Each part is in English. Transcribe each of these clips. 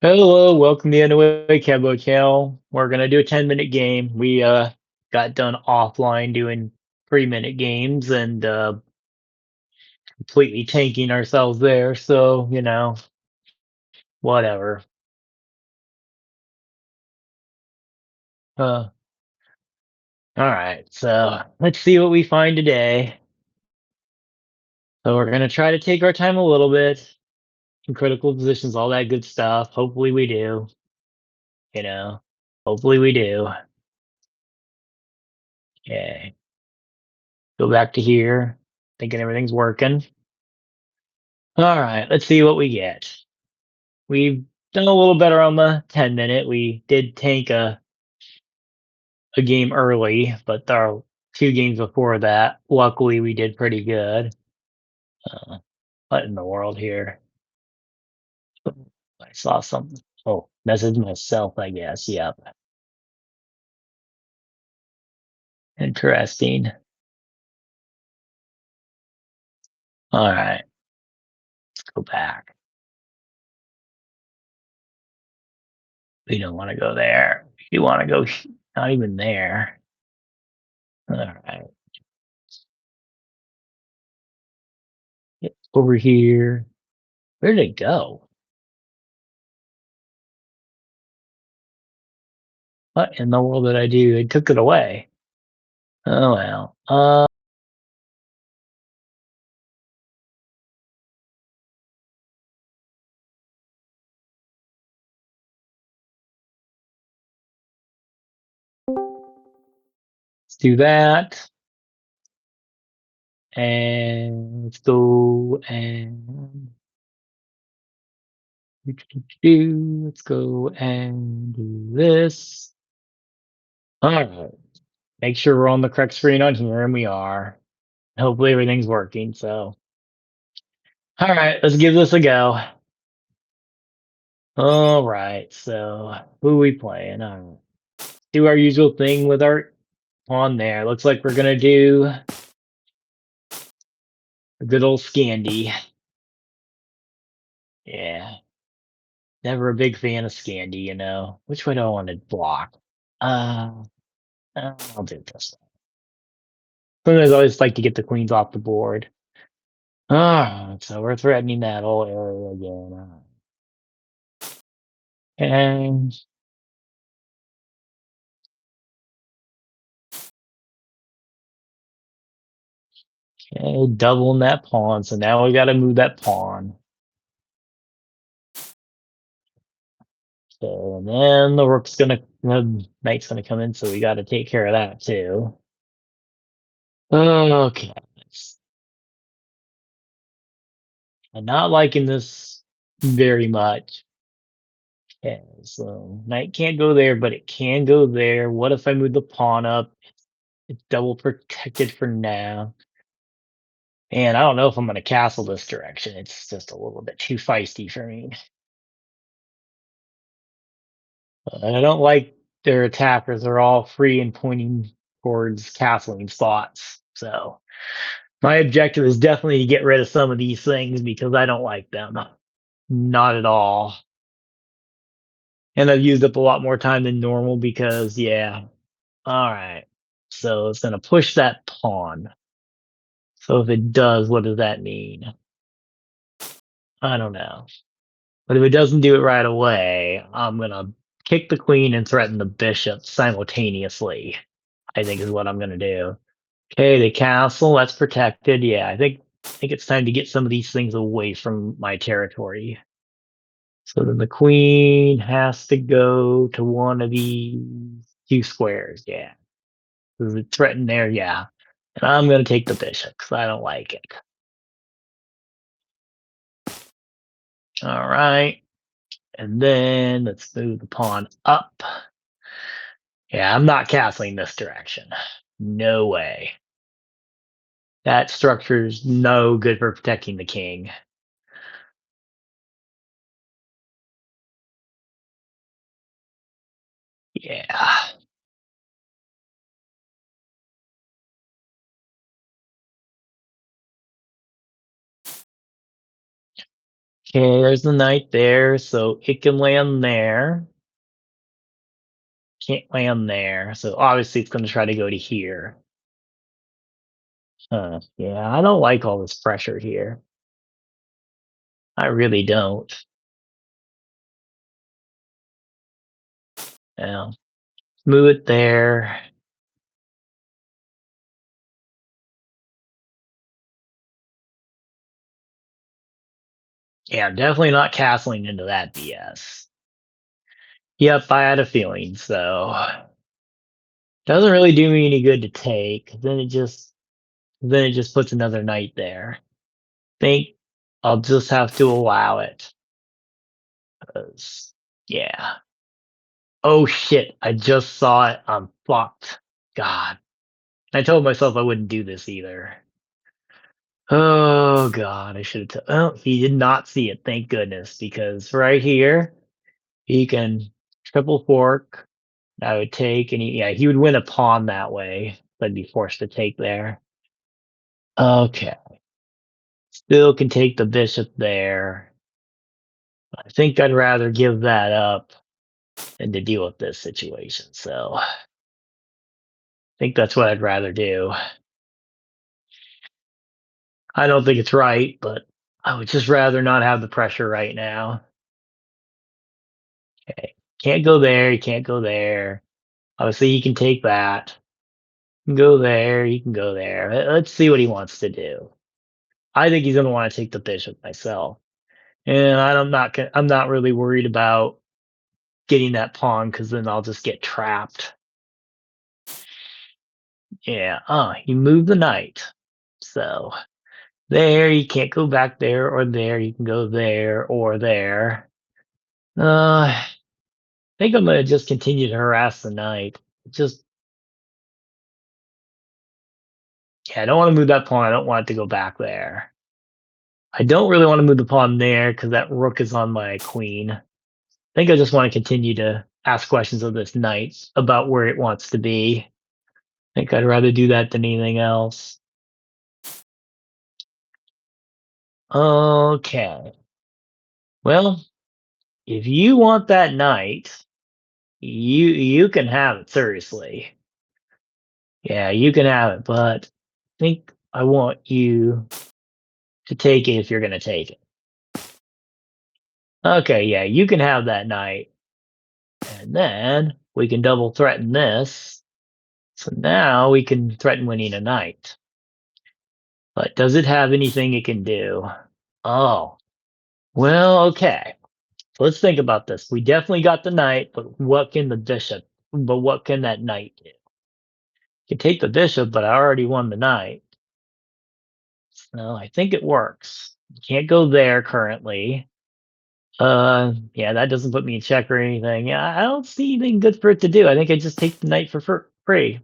Hello, welcome to the Noakevbo channel. We're gonna do a 10-minute game. We got done offline doing 3-minute games and completely tanking ourselves there, so whatever. Uh all right, so let's see what we find today. So we're gonna try to take our time a little bit in critical positions, all that good stuff. Hopefully we do, you know. Hopefully we do. Okay. Go back to here, thinking everything's working. All right, let's see what we get. We've done a little better on the 10-minute. We did tank a game early, but our 2 games before that, luckily, we did pretty good. Uh, what in the world here? I saw something. Oh, message myself, I guess. Yep. Interesting. All right, let's go back. We don't want to go there. We want to go not even there. All right, get over here. Where did it go? What in the world did I do? I took it away. Oh well. Let's do that. And let's go and let's go and do this. All right. Make sure we're on the correct screen on here, and we are. Hopefully everything's working. So, all right, let's give this a go. All right. So, who are we playing? All right. Do our usual thing with our pawn there. Looks like we're gonna do a good old Scandy. Yeah. Never a big fan of Scandy. Which way do I want to block? Uh, I'll do this. Sometimes I always like to get the queens off the board. Ah, so we're threatening that whole area again. And okay, doubling that pawn. So now we got to move that pawn. So and then the knight's gonna come in. So we got to take care of that too. Okay, I'm not liking this very much. Okay, so knight can't go there, but it can go there. What if I move the pawn up? It's double protected for now. And I don't know if I'm gonna castle this direction. It's just a little bit too feisty for me. I don't like their attackers are all free and pointing towards castling spots. So my objective is definitely to get rid of some of these things because I don't like them. Not at all. And I've used up a lot more time than normal because yeah. All right. So it's gonna push that pawn. So if it does, what does that mean? I don't know. But if it doesn't do it right away, I'm gonna kick the queen and threaten the bishop simultaneously. I think is what I'm gonna do. Okay, the castle that's protected. Yeah, I think it's time to get some of these things away from my territory. So then the queen has to go to one of these 2 squares. Yeah, there's a threaten there. Yeah, and I'm gonna take the bishop because I don't like it. All right, and then let's move the pawn up. Yeah, I'm not castling this direction. No way. That structure's no good for protecting the king. Yeah. Okay, there's the knight there, so it can land there. Can't land there, so obviously it's gonna try to go to here. Yeah, I don't like all this pressure here. I really don't. Yeah, move it there. Yeah, definitely not castling into that BS. Yep, I had a feeling, so doesn't really do me any good to take. Then it just puts another knight there. Think I'll just have to allow it. 'Cause yeah. Oh shit, I just saw it. I'm fucked. God. I told myself I wouldn't do this either. Oh god, I should have. Oh, he did not see it. Thank goodness, because right here he can triple fork. I would take, and he would win a pawn that way. I'd be forced to take there. Okay, still can take the bishop there. I think I'd rather give that up than to deal with this situation. So I think that's what I'd rather do. I don't think it's right, but I would just rather not have the pressure right now. Okay. Can't go there. You can't go there. Obviously, he can take that. You can go there. You can go there. Let's see what he wants to do. I think he's going to want to take the bishop myself, and I'm not really worried about getting that pawn because then I'll just get trapped. Yeah. He moved the knight, so there you can't go back there or there. You can go there or there. I think I'm gonna just continue to harass the knight. Just Yeah, I don't want to move that pawn. I don't want it to go back there. I don't really want to move the pawn there because that rook is on my queen. I think I just want to continue to ask questions of this knight about where it wants to be. I think I'd rather do that than anything else. Okay. Well, if you want that knight, you can have it, seriously. Yeah, you can have it, but I think I want you to take it if you're gonna take it. Okay, yeah, you can have that knight. And then we can double threaten this. So now we can threaten winning a knight. But does it have anything it can do? Oh, well, okay. So let's think about this. We definitely got the knight, but what can the bishop? But what can that knight do? You can take the bishop, but I already won the knight. So I think it works. You can't go there currently. Yeah, that doesn't put me in check or anything. Yeah, I don't see anything good for it to do. I think I just take the knight for free.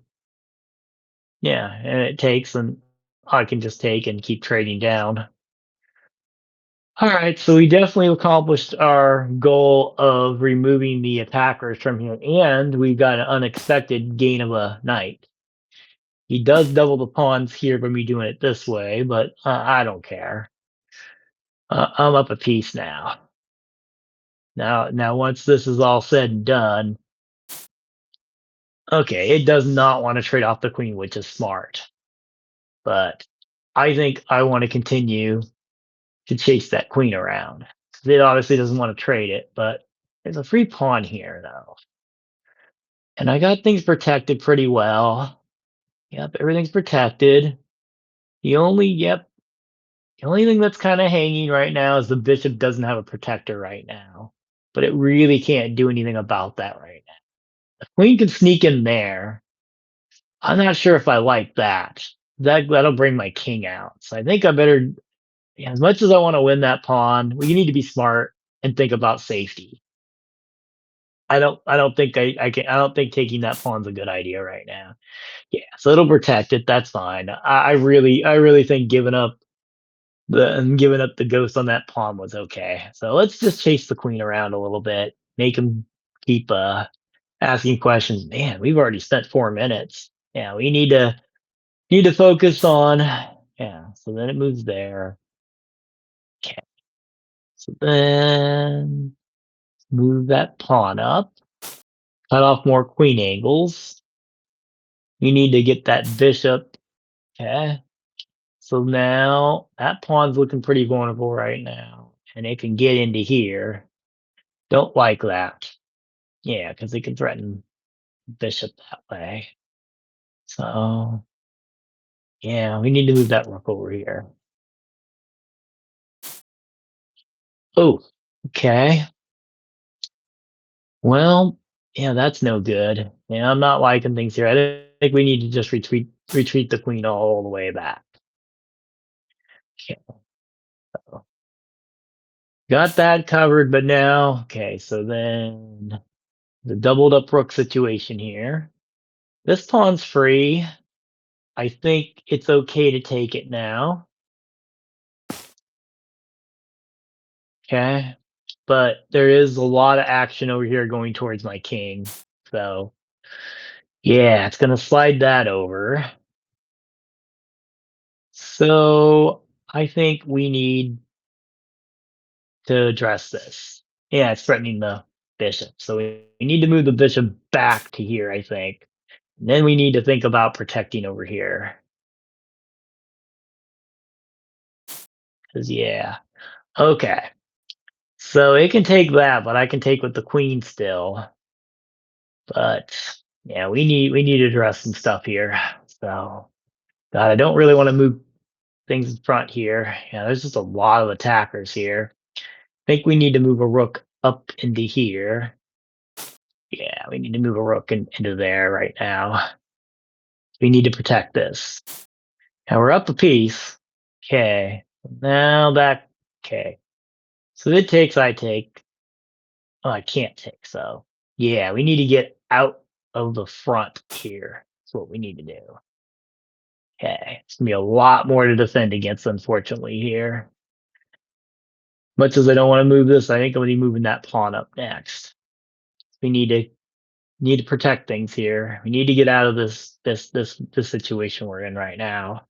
Yeah, and it takes, and I can just take and keep trading down. All right, so we definitely accomplished our goal of removing the attackers from here, and we got an unexpected gain of a knight. He does double the pawns here by me doing it this way, but I don't care. I'm up a piece now. Now, once this is all said and done, okay, it does not want to trade off the queen, which is smart. But I think I want to continue to chase that queen around. It obviously doesn't want to trade it, but there's a free pawn here though. And I got things protected pretty well. Yep, everything's protected. Yep, the only thing that's kind of hanging right now is the bishop doesn't have a protector right now. But it really can't do anything about that right now. The queen can sneak in there. I'm not sure if I like that. That'll bring my king out. So I think I better, yeah, as much as I want to win that pawn, we need to be smart and think about safety. I don't think taking that pawn's a good idea right now. Yeah, so it'll protect it. That's fine. I really think giving up the ghost on that pawn was okay. So let's just chase the queen around a little bit, make him keep asking questions. Man, we've already spent 4 minutes. Yeah, we need to focus on. Yeah, so then it moves there. Okay. So then move that pawn up, cut off more queen angles. We need to get that bishop. Okay. So now that pawn's looking pretty vulnerable right now, and it can get into here. Don't like that. Yeah, because it can threaten bishop that way. So yeah, we need to move that rook over here. Oh, okay. Well, yeah, that's no good. Yeah, I'm not liking things here. I think we need to just retreat the queen all the way back. Okay, so got that covered, but now, okay, so then the doubled up rook situation here. This pawn's free. I think it's okay to take it now. Okay. But there is a lot of action over here going towards my king. So yeah, it's gonna slide that over. So I think we need to address this. Yeah, it's threatening the bishop. So we need to move the bishop back to here, I think. And then we need to think about protecting over here. Because yeah. Okay. So it can take that, but I can take with the queen still. But yeah, we need to address some stuff here. So God, I don't really want to move things in front here. Yeah, there's just a lot of attackers here. I think we need to move a rook up into here. Yeah, we need to move a rook into there right now. We need to protect this. Now we're up a piece. Okay. Now back. Okay. So it takes, I take. Oh, I can't take. So yeah, we need to get out of the front here. That's what we need to do. Okay. It's gonna be a lot more to defend against, unfortunately, here. Much as I don't want to move this, I think I'm gonna be moving that pawn up next. We need to protect things here. We need to get out of this situation we're in right now.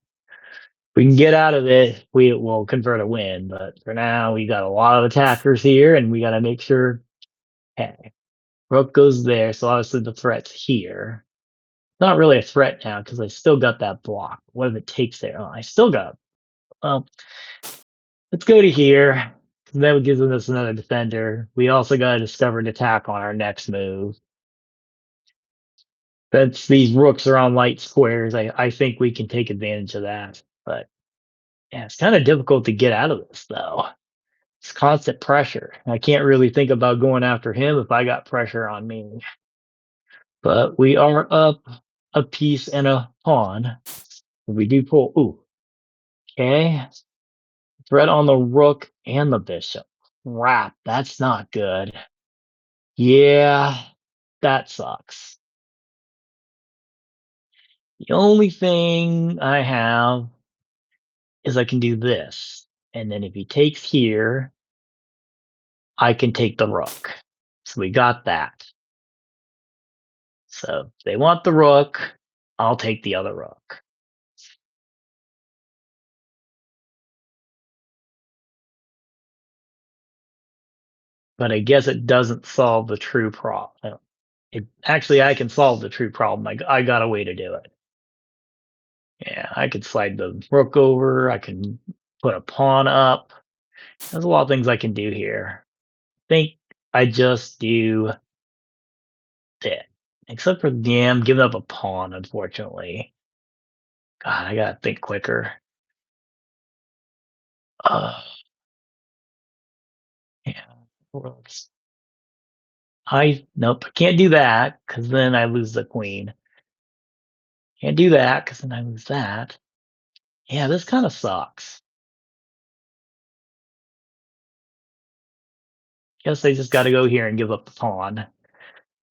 If we can get out of it, we will convert a win. But for now, we got a lot of attackers here, and we got to make sure. Okay, rook goes there, so obviously the threat's here. Not really a threat now because I still got that block. What if it takes there? Oh, I still got. Well, let's go to here. That gives us another defender. We also got a discovered attack on our next move. That's these rooks are on light squares. I think we can take advantage of that. But yeah, it's kind of difficult to get out of this though. It's constant pressure. I can't really think about going after him if I got pressure on me. But we are up a piece and a pawn. We do pull. Ooh, okay. Threat on the rook and the bishop. Crap, that's not good. Yeah, that sucks. The only thing I have is I can do this. And then if he takes here, I can take the rook. So we got that. So if they want the rook, I'll take the other rook. But I guess it doesn't solve the true problem. It actually I can solve the true problem. I got a way to do it. Yeah, I could slide the rook over. I can put a pawn up. There's a lot of things I can do here. I think I just do that. Except for yeah, I'm giving up a pawn, unfortunately. God, I gotta think quicker. Uh, yeah. What else? I nope, can't do that because then I lose the queen. Can't do that because then I lose that. Yeah, this kind of sucks. Guess I just got to go here and give up the pawn.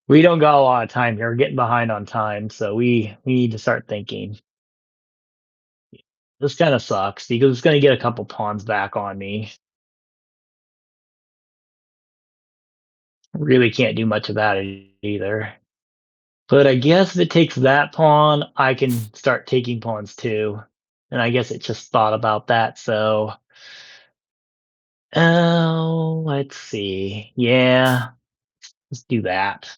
We don't got a lot of time here. We're getting behind on time, so we need to start thinking. This kind of sucks because it's going to get a couple pawns back on me. Really can't do much about it either. But I guess if it takes that pawn, I can start taking pawns too. And I guess it just thought about that. So Oh, let's see. Yeah, let's do that.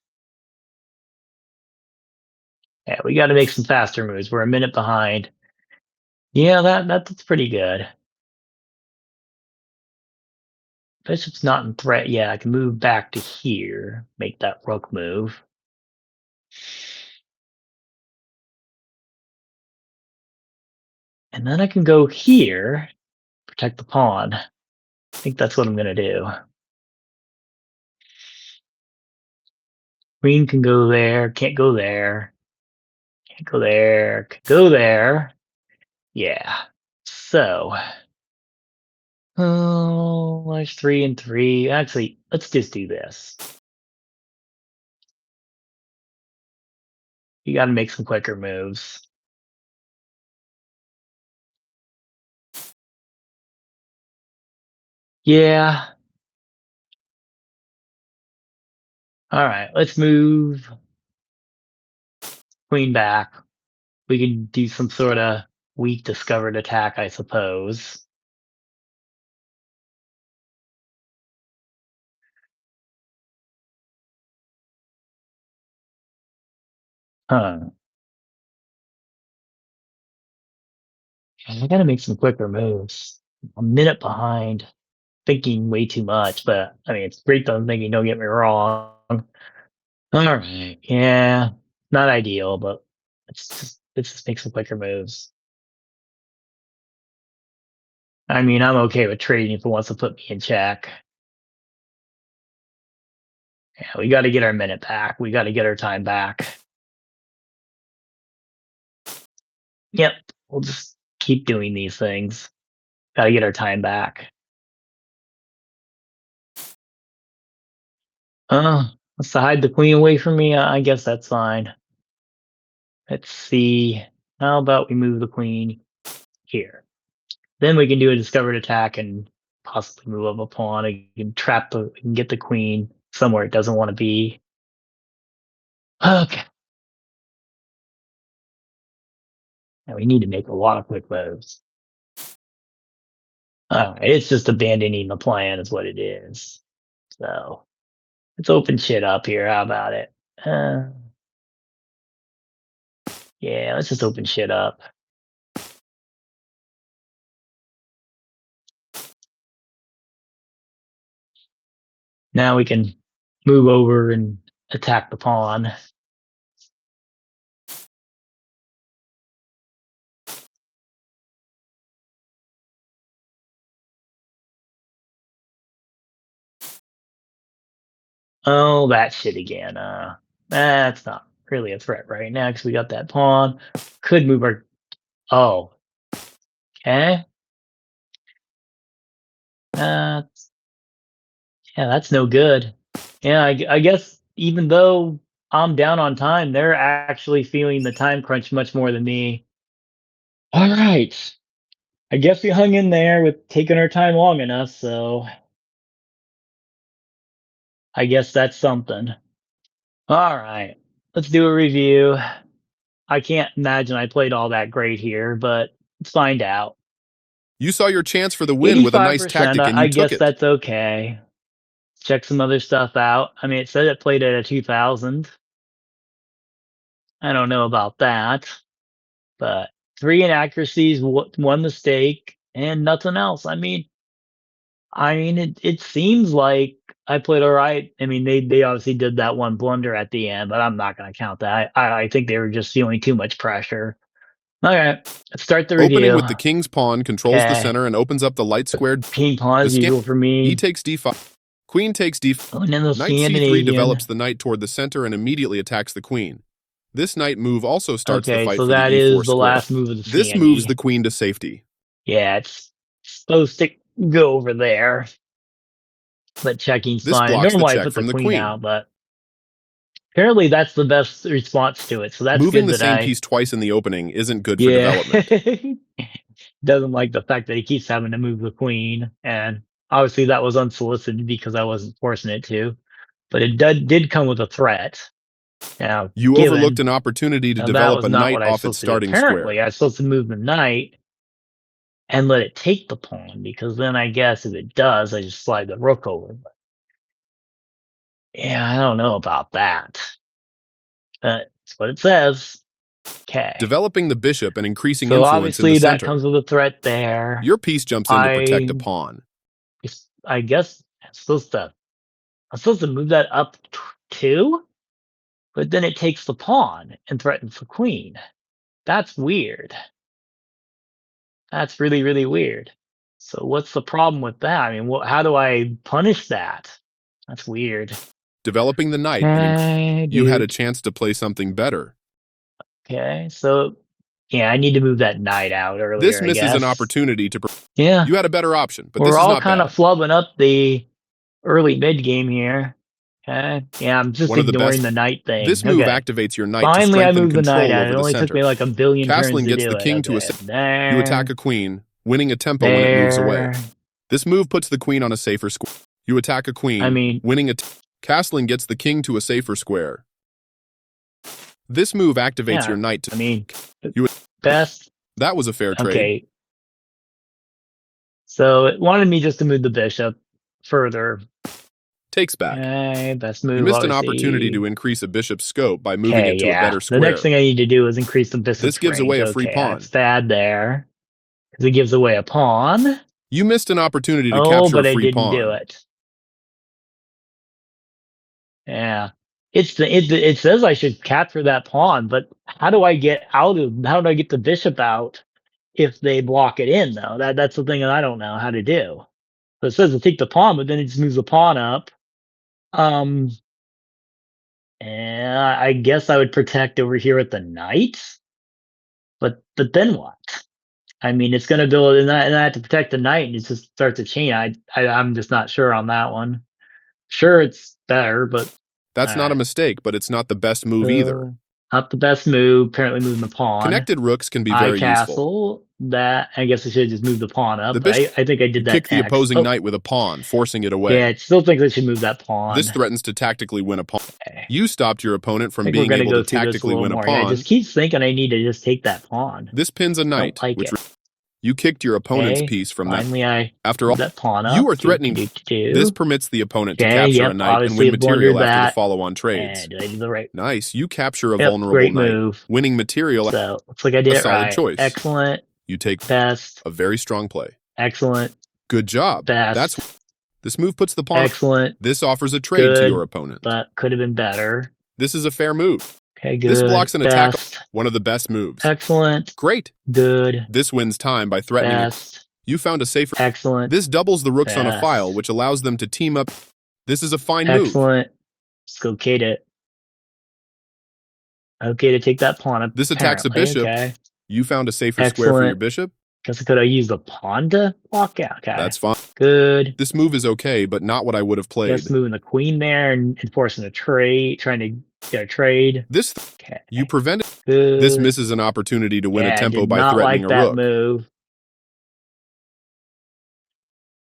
Yeah, we got to make some faster moves. We're a minute behind. Yeah, that's pretty good. Bishop's not in threat yet. I can move back to here, make that rook move. And then I can go here, protect the pawn. I think that's what I'm going to do. Queen can go there, can't go there, can't go there, can go there. Yeah. So, oh, there's 3 and 3. Actually, let's just do this. You got to make some quicker moves. Yeah. All right, let's move queen back. We can do some sort of weak discovered attack, I suppose. Huh. I gotta make some quicker moves. I'm a minute behind, thinking way too much, but I mean, it's great that I'm thinking, don't get me wrong. All right, yeah, not ideal, but let's just make some quicker moves. I mean, I'm okay with trading if it wants to put me in check. Yeah, we got to get our minute back. We got to get our time back. Yep, we'll just keep doing these things. Got to get our time back. Wants to hide the queen away from me. I guess that's fine. Let's see. How about we move the queen here? Then we can do a discovered attack and possibly move up a pawn. We can we can get the queen somewhere it doesn't want to be. Okay. Now we need to make a lot of quick moves. All right, it's just abandoning the plan is what it is. So let's open shit up here. How about it? Uh, yeah, let's just open shit up. Now we can move over and attack the pawn. Oh, that shit again. That's not really a threat right now because we got that pawn. Could move our. Oh, okay. That's yeah, that's no good. Yeah, I guess even though I'm down on time, they're actually feeling the time crunch much more than me. All right. I guess we hung in there with taking our time long enough, so I guess that's something. All right. Let's do a review. I can't imagine I played all that great here, but let's find out. You saw your chance for the win with a nice 85%. tactic and I you took guess it. that's okay. Check some other stuff out. I mean, it said it played at a 2000. I don't know about that, but 3 inaccuracies, 1 mistake, and nothing else. I mean, it seems like I played all right. I mean, they obviously did that one blunder at the end, but I'm not going to count that. I think they were just feeling too much pressure. All right, let's start the Opening review. with the king's pawn controls the Okay, center and opens up the light squared. king pawn The as usual for e me. takes d5. Queen takes d5. And then the Knight c3 Scandinavian. develops the knight toward the center and immediately attacks the queen. This knight move also starts the Okay, fight so for the that e4 is the square. last move of the This moves the Scandy. queen to safety. Yeah, it's supposed to go over there, but checking's This fine. blocks the Normally I check put the from the queen queen. out, but apparently that's the best response to it. So that's Moving good the that same piece twice in the opening isn't good for yeah. development. Doesn't like the fact that he keeps having to move the queen, and obviously that was unsolicited because I wasn't forcing it to. But it did come with a threat. Now, You overlooked given an opportunity to now that develop was a not knight what I was off its supposed to do. starting Apparently, square. I was supposed to move the knight and let it take the pawn, because then I guess if it does, I just slide the rook over. But yeah, I don't know about that. That's what it says. Okay. Developing the bishop and increasing So influence in the obviously that center. comes with a threat there. Your piece jumps in to protect a pawn. I guess I'm supposed to move that up two, but then it takes the pawn and threatens the queen. That's weird. That's really, really weird. So what's the problem with that? I mean, how do I punish that? That's weird. Developing the knight, and you had a chance to play something better. Okay, so yeah, I need to move that knight out earlier. This misses an opportunity to. Yeah, you had a better option, but we're this is all not kind bad. of flubbing up the early mid game here. Okay, yeah, I'm just ignoring the knight thing. This move activates your knight Finally, to I strengthen moved the knight control out. over It the only center. took me like a billion Castling turns to gets do the it. king to a. You attack a queen, winning a tempo when it moves away. This move puts the queen on a safer square. You attack a queen, winning a. Castling gets the king to a safer square. This move activates your knight to. You best. That was a fair trade. Okay. So it wanted me just to move the bishop further. Takes back. Okay, best move. You missed an opportunity to increase a bishop's scope by moving it to a better square. The next thing I need to do is increase the bishop's This gives away a free pawn. That's bad there, because it gives away a pawn. You missed an opportunity to capture a free pawn. I didn't do it. Yeah. It says I should capture that pawn, but how do I get the bishop out if they block it in, though? That's the thing that I don't know how to do. So it says to take the pawn, but then it just moves the pawn up. And I guess I would protect over here at the knight. But then what? I mean, it's going to build, and I have to protect the knight, and it just starts a chain. I'm just not sure on that one. Sure, it's better, but that's not a mistake, but it's not the best move either. Not the best move. Apparently, moving the pawn. Connected rooks can be very useful. That I guess I should just move the pawn up. I think I did that. Kick the opposing knight with a pawn, forcing it away. Yeah, I still think I should move that pawn. This threatens to tactically win a pawn. You stopped your opponent from being able to tactically win a pawn. I just keep thinking I need to just take that pawn. This pins a knight, you kicked your opponent's piece from that. After all, that pawn up, you are threatening. This permits the opponent to capture a knight and win material after the follow-on trades. Nice, you capture a vulnerable knight, winning material. So looks like I did a solid choice. Excellent. You take best. A very strong play. Excellent. Good job. Best. This move puts the pawn. Excellent. This offers a trade to your opponent. But could have been better. This is a fair move. Okay, good. This blocks an attack. One of the best moves. Excellent. Great. Good. This wins time by threatening it. You found a safer. Excellent. This doubles the rooks on a file, which allows them to team up. This is a fine move. Excellent. It's okay to take that pawn up. This attacks a bishop. Okay. You found a safer square for your bishop. Guess I could have used the pawn to block out. Okay. That's fine. Good. This move is okay, but not what I would have played. Just moving the queen there and enforcing a trade, trying to get a trade. You prevented. Good. This misses an opportunity to win a tempo by threatening a rook. Move.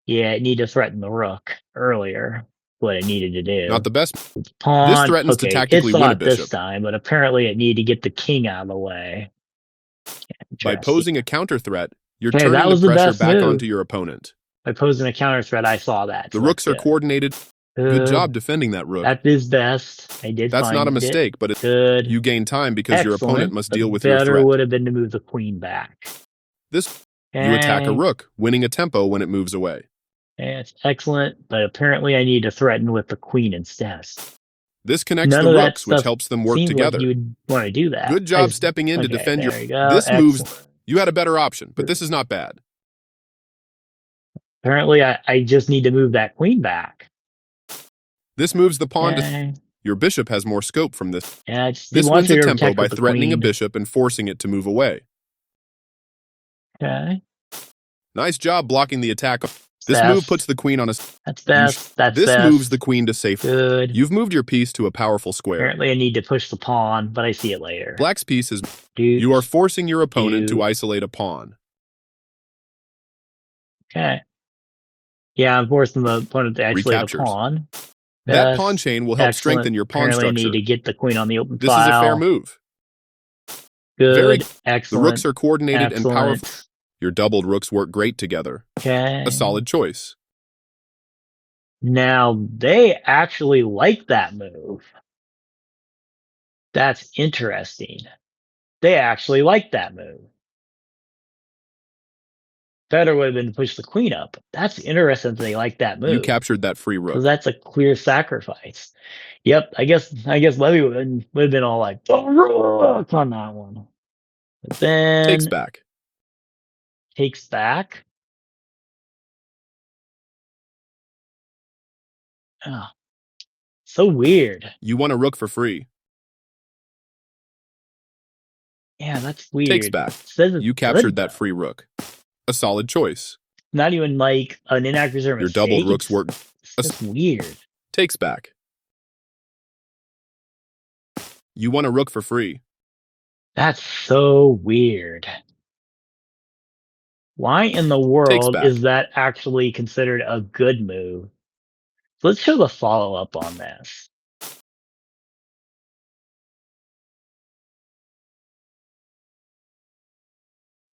Yeah, it needed to threaten the rook earlier. What it needed to do. Not the best. Pawn. This threatens to tactically win a bishop. This time, but apparently it needed to get the king out of the way. By posing a counter threat, you're turning the pressure back onto your opponent. By posing a counter threat, I saw that. The rooks are coordinated. Good job defending that rook. That is best. I did. That's not a mistake, but it's good. You gain time because your opponent must deal with your threat. Better would have been to move the queen back. You attack a rook, winning a tempo when it moves away. It's excellent, but apparently I need to threaten with the queen instead. This connects the rooks, which helps them work together. You would want to do that. Good job stepping in to defend your. This moves. You had a better option, but this is not bad. Apparently, I just need to move that queen back. This moves the pawn to. Your bishop has more scope from this. Yeah, this wins a tempo by threatening a bishop and forcing it to move away. Okay. Nice job blocking the attack. This move puts the queen on a. That's best. This moves the queen to safety. Good. You've moved your piece to a powerful square. Apparently, I need to push the pawn, but I see it later. Black's piece is. You are forcing your opponent to isolate a pawn. Okay. Yeah, I'm forcing the opponent to isolate a pawn. That pawn chain will help strengthen your pawn structure. I need to get the queen on the open this file. This is a fair move. Good. Excellent. The rooks are coordinated and powerful. Your doubled rooks work great together. Okay. A solid choice. Now, they actually like that move. That's interesting. They actually like that move. Better would have been to push the queen up. That's interesting that they like that move. You captured that free Because rook. that's a clear sacrifice. Yep, I guess Levy would have been all like, the rook on that one. But then Takes back. Takes back. Oh, so weird. You won a rook for free. Yeah, that's weird. Takes back. You captured that free rook. A solid choice. Not even like an inaccuracy or mistake. Your doubled rooks work. It's just weird. Takes back. You won a rook for free. That's so weird. Why in the world is that actually considered a good move? So let's show the follow-up on this.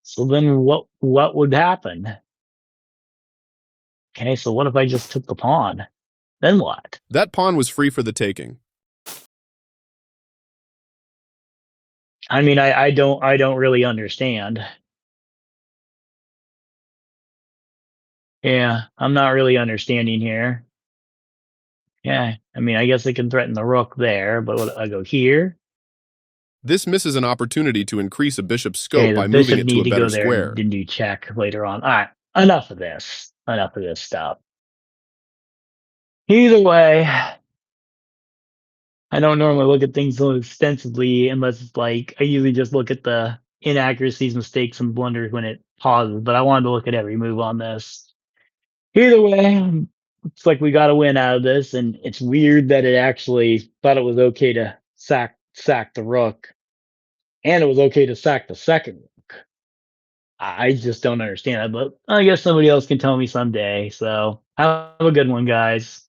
So then what would happen? Okay, so what if I just took the pawn? Then what? That pawn was free for the taking. I mean, I don't really understand. Yeah, I'm not really understanding here. Yeah, I mean, I guess I can threaten the rook there, but what, I go here? This misses an opportunity to increase a bishop's scope by moving it to a better square. And do check later on. All right, enough of this. Enough of this stuff. Either way, I don't normally look at things so extensively unless it's like I usually just look at the inaccuracies, mistakes, and blunders when it pauses. But I wanted to look at every move on this. Either way, looks like we got a win out of this, and it's weird that it actually thought it was okay to sack the rook, and it was okay to sack the second rook. I just don't understand it, but I guess somebody else can tell me someday. So have a good one, guys.